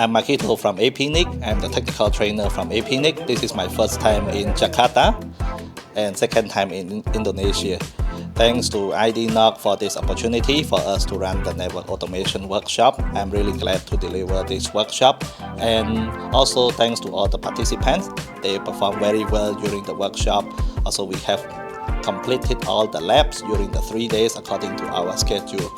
I'm Makito from APNIC. I'm the technical trainer from APNIC. This is my first time in Jakarta and second time in Indonesia. Thanks to IDNOG for this opportunity for us to run the network automation workshop. I'm really glad to deliver this workshop, and also thanks to all the participants. They performed very well during the workshop. Also, we have completed all the labs during the 3 days according to our schedule.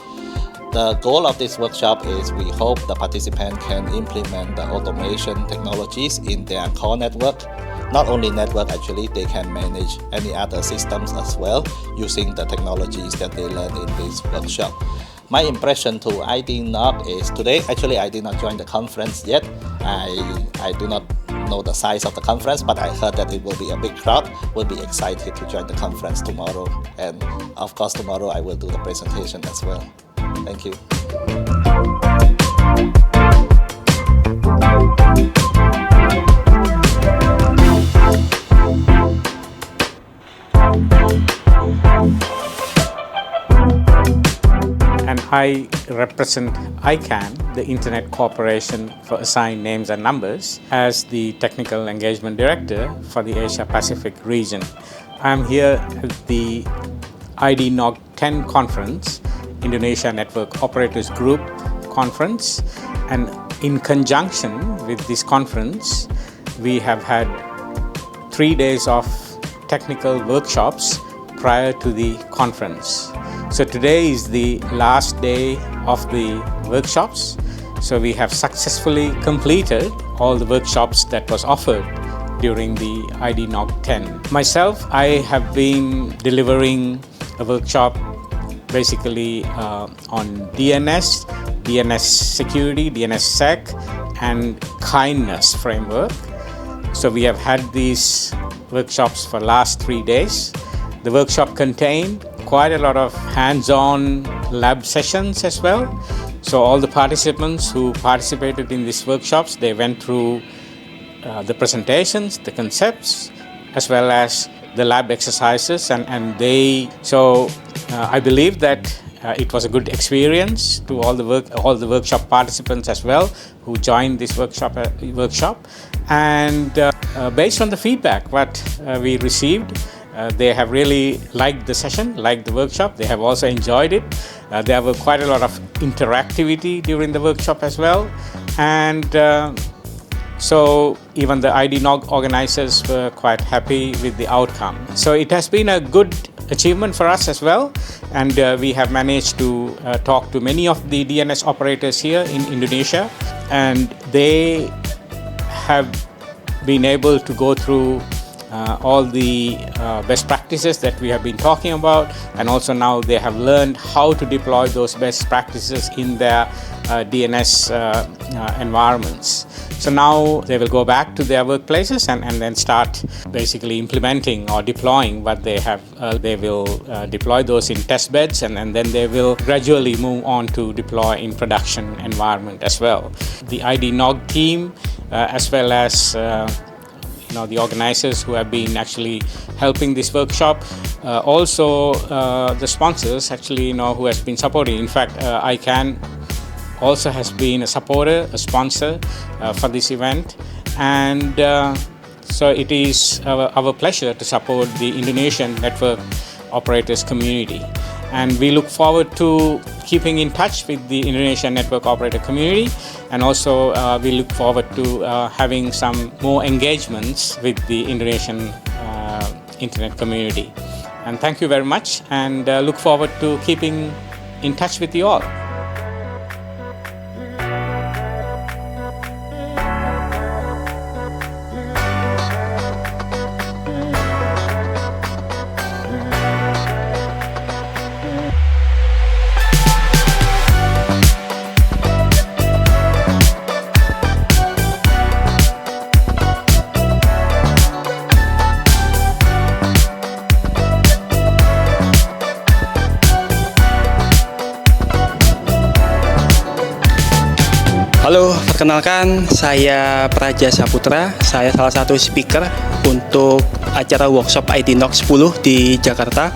The goal of this workshop is we hope the participant can implement the automation technologies in their core network. Not only network, actually, they can manage any other systems as well using the technologies that they learn in this workshop. My impression to IDNOG is today, actually I did not join the conference yet. I do not know the size of the conference, but I heard that it will be a big crowd. Will be excited to join the conference tomorrow, and of course tomorrow I will do the presentation as well. Thank you. And I represent ICANN, the Internet Corporation for Assigned Names and Numbers, as the Technical Engagement Director for the Asia Pacific region. I'm here at the IDNOG 10 conference, Indonesia Network Operators Group conference, and in conjunction with this conference, we have had 3 days of technical workshops prior to the conference. So today is the last day of the workshops. So we have successfully completed all the workshops that was offered during the IDNOG 10. Myself, I have been delivering a workshop basically on DNS, DNS security, DNSSEC, and kindness framework. So we have had these workshops for last 3 days. The workshop contained quite a lot of hands-on lab sessions as well. So all the participants who participated in these workshops, they went through the presentations, the concepts, as well as the lab exercises, and I believe that it was a good experience to all the workshop participants as well who joined this workshop. And based on the feedback what we received, they have really liked the session, liked the workshop. They have also enjoyed it. There were quite a lot of interactivity during the workshop as well. And so even the IDNOG organizers were quite happy with the outcome. So it has been a good achievement for us as well. And we have managed to talk to many of the DNS operators here in Indonesia. And they have been able to go through all the best practices that we have been talking about, and also now they have learned how to deploy those best practices in their DNS environments. So now they will go back to their workplaces and then start basically implementing or deploying what they have. They will deploy those in test beds, and then they will gradually move on to deploy in production environment as well. The IDNOG team as well as the organizers who have been actually helping this workshop, also the sponsors actually who has been supporting. In fact, ICANN also has been a supporter, a sponsor for this event, and so it is our pleasure to support the Indonesian network operators community. And we look forward to keeping in touch with the Indonesian network operator community, and also we look forward to having some more engagements with the Indonesian internet community. And thank you very much, and look forward to keeping in touch with you all. Halo, perkenalkan saya Praja Saputra. Saya salah satu speaker untuk acara workshop IDNOG 10 di Jakarta.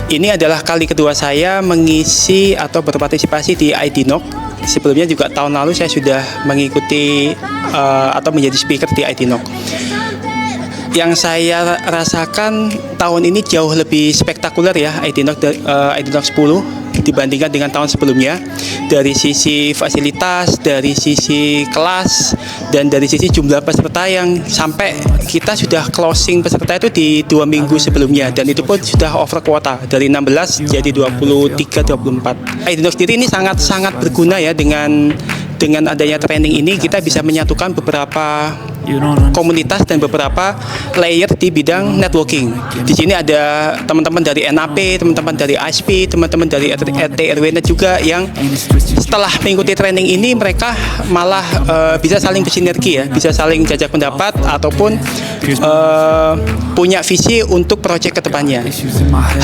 Ini adalah kali kedua saya mengisi atau berpartisipasi di IDNOG Sebelumnya juga tahun lalu saya sudah mengikuti atau menjadi speaker di IDNOC. Yang saya rasakan tahun ini jauh lebih spektakuler ya IDNOC 10 dibandingkan dengan tahun sebelumnya, dari sisi fasilitas, dari sisi kelas, dan dari sisi jumlah peserta yang sampai kita sudah closing peserta itu di 2 minggu sebelumnya, dan itu pun sudah over kuota dari 16 jadi 23-24. IDNOC sendiri ini sangat berguna ya, dengan adanya training ini kita bisa menyatukan beberapa komunitas dan beberapa layer di bidang networking. Di sini ada teman-teman dari NAP, teman-teman dari ISP, teman-teman dari RT/RW juga yang setelah mengikuti training ini mereka malah bisa saling bersinergi ya, bisa saling jajak pendapat ataupun punya visi untuk proyek kedepannya.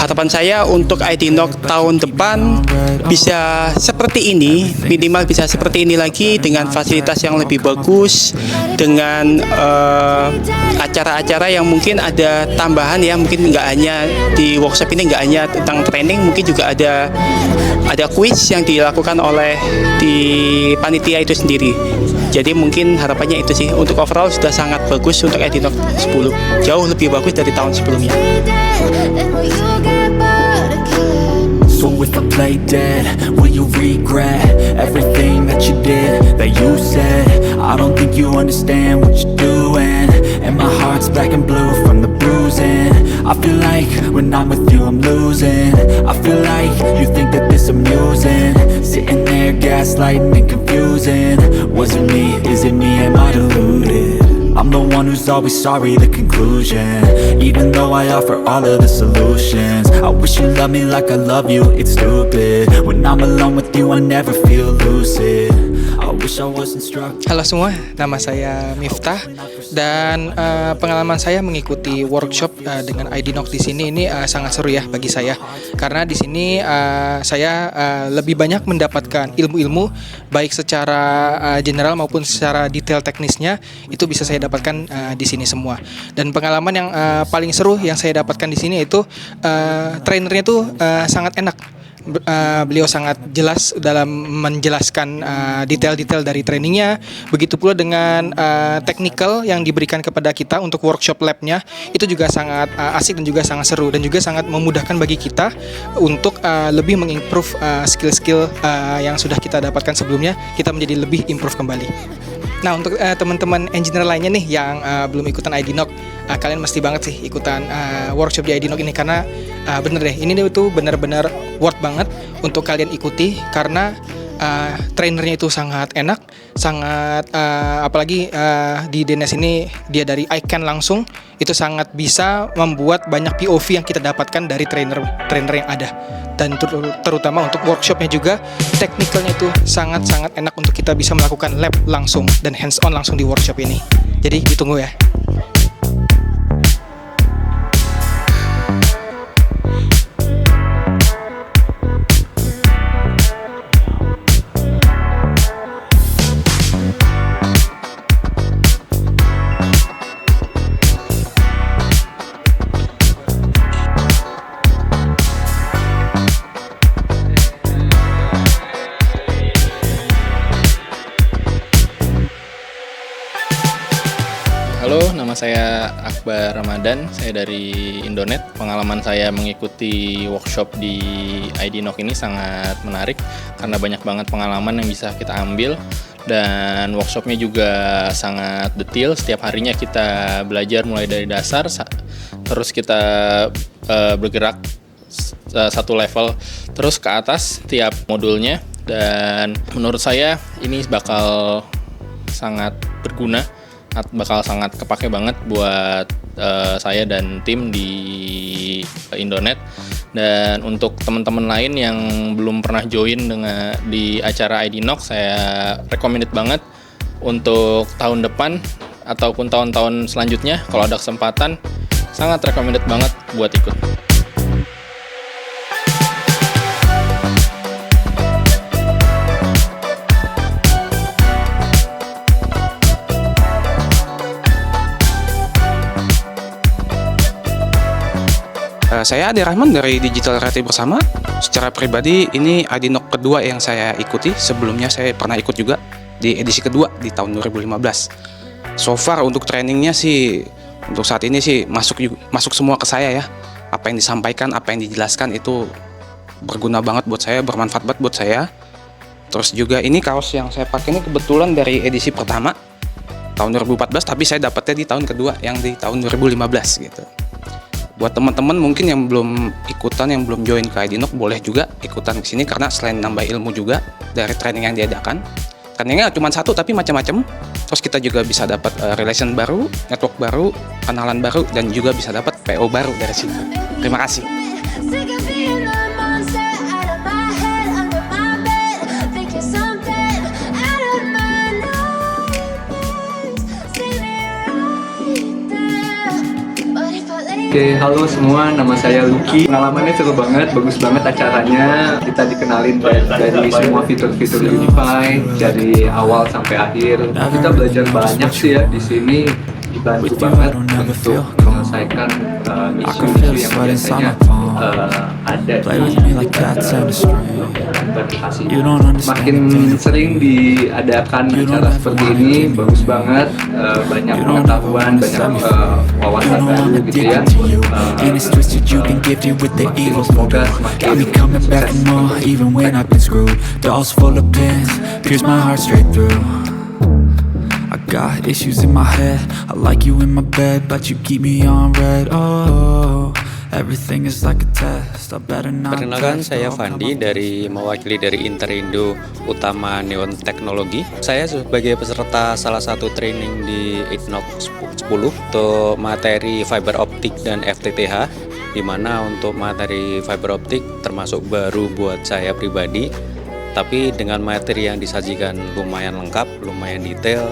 Harapan saya untuk IDNOC tahun depan bisa seperti ini, minimal bisa seperti ini lagi, dengan fasilitas yang lebih bagus, dengan acara-acara yang mungkin ada tambahan ya, mungkin nggak hanya di workshop ini nggak hanya tentang training, mungkin juga ada kuis yang dilakukan oleh di panitia itu sendiri. Jadi mungkin harapannya itu sih, untuk overall sudah sangat bagus untuk IDNOC 10, jauh lebih bagus dari tahun sebelumnya. So if I play dead, will you regret everything that you did, that you said? I don't think you understand what you're doing, and my heart's black and blue from the bruising. I feel like when I'm with you I'm losing. I feel like you think that this amusing, sitting there gaslighting and confusing. Was it me? Is it me? Am I deluded? I'm the one who's always sorry, the conclusion. Even though I offer all of the solutions, I wish you loved me like I love you, it's stupid. When I'm alone with you I never feel lucid. I wish I wasn't struck. Halo semua, nama saya Miftah, dan pengalaman saya mengikuti workshop dengan IDNOC di sini ini sangat seru ya bagi saya, karena di sini saya lebih banyak mendapatkan ilmu-ilmu baik secara general maupun secara detail teknisnya, itu bisa saya dapatkan di sini semua. Dan pengalaman yang paling seru yang saya dapatkan di sini itu trainernya tuh sangat enak. Beliau sangat jelas dalam menjelaskan detail-detail dari trainingnya. Begitu pula dengan technical yang diberikan kepada kita untuk workshop labnya, itu juga sangat asik dan juga sangat seru, dan juga sangat memudahkan bagi kita untuk lebih mengimprove skill-skill yang sudah kita dapatkan sebelumnya, kita menjadi lebih improve kembali. Nah, untuk teman-teman engineer lainnya nih yang belum ikutan IDNOC, kalian mesti banget sih ikutan workshop di IDNOC ini, karena bener deh, ini tuh benar-benar worth banget untuk kalian ikuti, karena trainernya itu sangat enak, sangat apalagi di DNS ini dia dari ICANN langsung, itu sangat bisa membuat banyak POV yang kita dapatkan dari trainer yang ada. Dan terutama untuk workshopnya juga, teknikalnya itu sangat-sangat enak untuk kita bisa melakukan lab langsung dan hands on langsung di workshop ini. Jadi ditunggu ya. Halo, nama saya Akbar Ramadan, saya dari Indonet. Pengalaman saya mengikuti workshop di IDNOC ini sangat menarik karena banyak banget pengalaman yang bisa kita ambil, dan workshopnya juga sangat detail. Setiap harinya kita belajar mulai dari dasar, terus kita bergerak satu level terus ke atas tiap modulnya, dan menurut saya ini bakal sangat berguna, bakal sangat kepake banget buat saya dan tim di Indonet. Dan untuk teman-teman lain yang belum pernah join di acara IDNOC, saya recommended banget untuk tahun depan ataupun tahun-tahun selanjutnya kalau ada kesempatan, sangat recommended banget buat ikut. Saya Ade Rahman dari Digital Realty Bersama. Secara pribadi ini IDNOC kedua yang saya ikuti. Sebelumnya saya pernah ikut juga di edisi kedua di tahun 2015. So far untuk trainingnya sih untuk saat ini sih masuk semua ke saya ya. Apa yang disampaikan, apa yang dijelaskan itu berguna banget buat saya, bermanfaat banget buat saya. Terus juga ini kaos yang saya pakai ini kebetulan dari edisi pertama tahun 2014, tapi saya dapatnya di tahun kedua yang di tahun 2015 gitu. Buat teman-teman mungkin yang belum ikutan, yang belum join ke IDNOC, boleh juga ikutan ke sini karena selain nambah ilmu juga dari training yang diadakan. Trainingnya cuma satu tapi macam-macam. Terus kita juga bisa dapat relation baru, network baru, kenalan baru, dan juga bisa dapat PO baru dari sini. Terima kasih. Oke, halo semua, nama saya Lucky. Pengalamannya seru banget, bagus banget acaranya. Kita dikenalin dari semua fitur-fitur Unify, dari awal sampai akhir. Kita belajar banyak sih ya di sini. Dibantu banget untuk menyelesaikan isu-isu yang biasanya ada di verifikasi. Makin sering diadakan acara seperti ini, bagus banget. Banyak pengetahuan, banyak wawasan baru gitu ya. Semoga semakin Got issues in my head, I like you in my bed, but you keep me on red. Oh, everything is like a test, I better not. Perkenalkan, saya Fandi mewakili dari Interindo Utama Neon Teknologi. Saya sebagai peserta salah satu training di IDNOC 10 untuk materi fiber optik dan FTTH, di mana untuk materi fiber optik termasuk baru buat saya pribadi, tapi dengan materi yang disajikan lumayan lengkap, lumayan detail,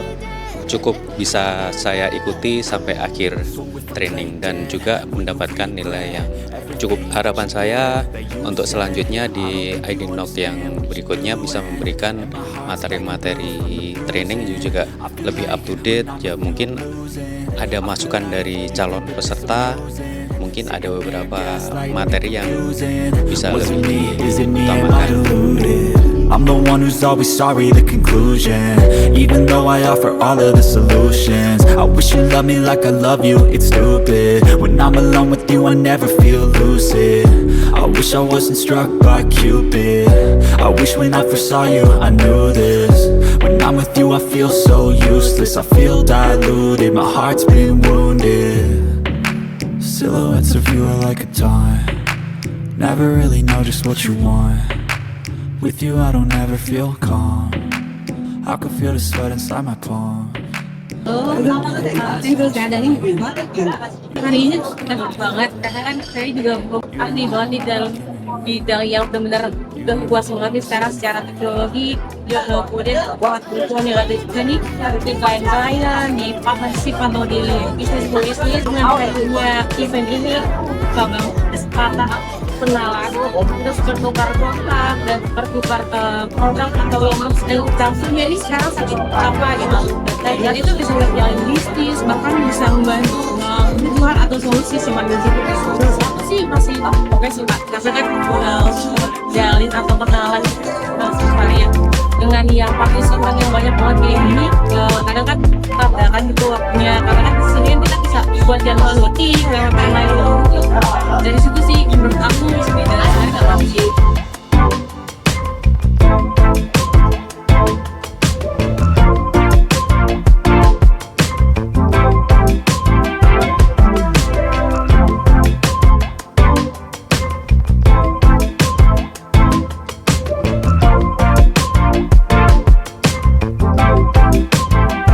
cukup bisa saya ikuti sampai akhir training dan juga mendapatkan nilai yang cukup. Harapan saya untuk selanjutnya di IDNOC yang berikutnya bisa memberikan materi-materi training juga lebih up to date ya. Mungkin ada masukan dari calon peserta, mungkin ada beberapa materi yang bisa lebih diutamakan. I'm the one who's always sorry, the conclusion. Even though I offer all of the solutions, I wish you loved me like I love you, it's stupid. When I'm alone with you, I never feel lucid. I wish I wasn't struck by Cupid. I wish when I first saw you, I knew this. When I'm with you, I feel so useless. I feel diluted, my heart's been wounded. Silhouettes of you are like a taunt. Never really know just what you want. With you I don't ever feel calm. I can feel the sweat inside my palm. Hari ini enak banget karena kan saya juga ahli banget di dalam bidang yang benar-benar udah puas banget nih secara teknologi, kemudian buat kebutuhan yang ada juga nih di klien-klien, di partnership atau di bisnis dengan punya event ini banget kesempatan kenalan, terus bertukar kontak dan bertukar produk atau yang langsungnya ini sekarang sakit apa gitu. Dan itu bisa berjalan bisnis, bahkan bisa membantu kebutuhan atau solusi sih Mbak. Aku sih masih oke sih Mbak, karena kan jalin atau kenalan supaya dengan yang partisipan yang banyak banget kayak gini, kadang kan tabrakan gitu waktunya, karena kan disini kita bisa buat jadwal meeting lewat online gitu. Dari situ sih menurut aku beda sekali dalam sih.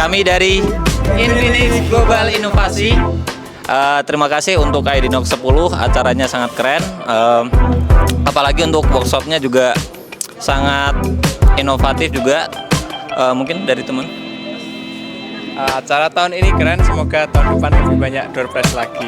Kami dari Infinix Global Inovasi. Terima kasih untuk IDNOC 10, acaranya sangat keren. Apalagi untuk workshopnya juga sangat inovatif juga. Mungkin dari teman. Acara tahun ini keren, semoga tahun depan lebih banyak door prize lagi.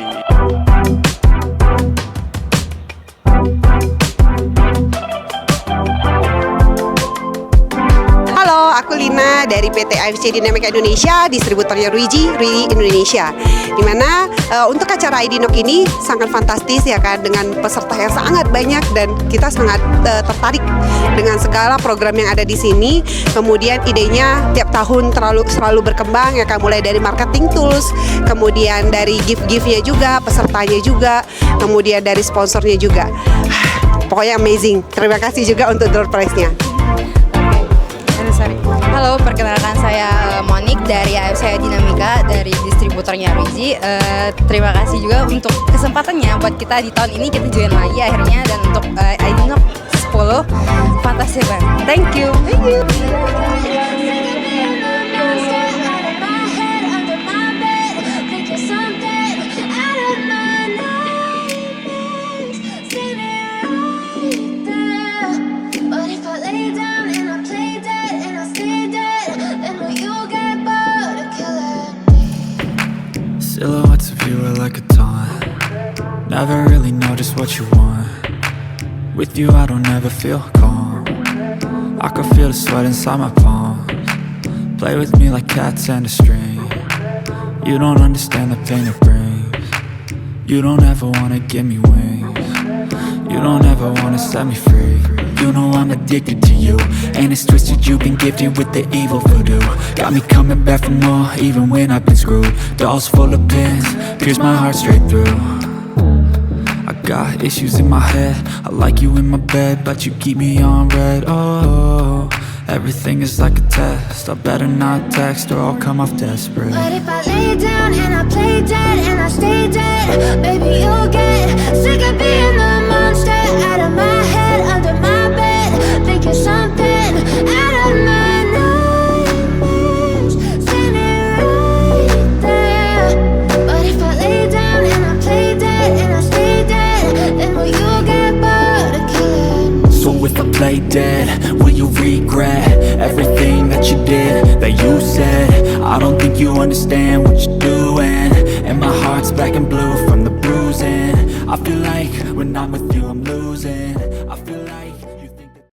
Halo, aku Lina produknya dari PT AFC Dynamica Indonesia, distributornya Ruiji Indonesia. Dimana untuk acara IDNOC ini sangat fantastis ya kan, dengan peserta yang sangat banyak dan kita sangat tertarik dengan segala program yang ada di sini. Kemudian idenya tiap tahun selalu berkembang ya kan, mulai dari marketing tools, kemudian dari gift-giftnya juga, pesertanya juga, kemudian dari sponsornya juga. Pokoknya amazing. Terima kasih juga untuk door prize-nya. Halo, perkenalkan saya Monik dari AFC Dynamica, dari distributornya Ruiji. Terima kasih juga untuk kesempatannya buat kita di tahun ini kita join lagi akhirnya, dan untuk IDNOC 10 fantastis banget. Thank you. Silhouettes of you are like a taunt. Never really know just what you want. With you I don't ever feel calm. I can feel the sweat inside my palms. Play with me like cats and a string. You don't understand the pain it brings. You don't ever wanna give me wings. You don't ever wanna set me free. You know I'm addicted to you, and it's twisted, you've been gifted with the evil voodoo. Got me coming back for more, even when I've been screwed. Dolls full of pins, pierce my heart straight through. I got issues in my head, I like you in my bed, but you keep me on red. Oh, everything is like a test, I better not text or I'll come off desperate. But if I lay down and I play dead and I stay dead, baby you'll get sick of being the monster out of my head, under my bed, thinking something out of my nightmares, standing right there. But if I lay down and I play dead and I stay dead, then will you get bored of killing? So if I play dead, will you regret everything that you did, that you said? I don't think you understand what you're doing, and my heart's black and blue from the bruising. I feel like when I'm with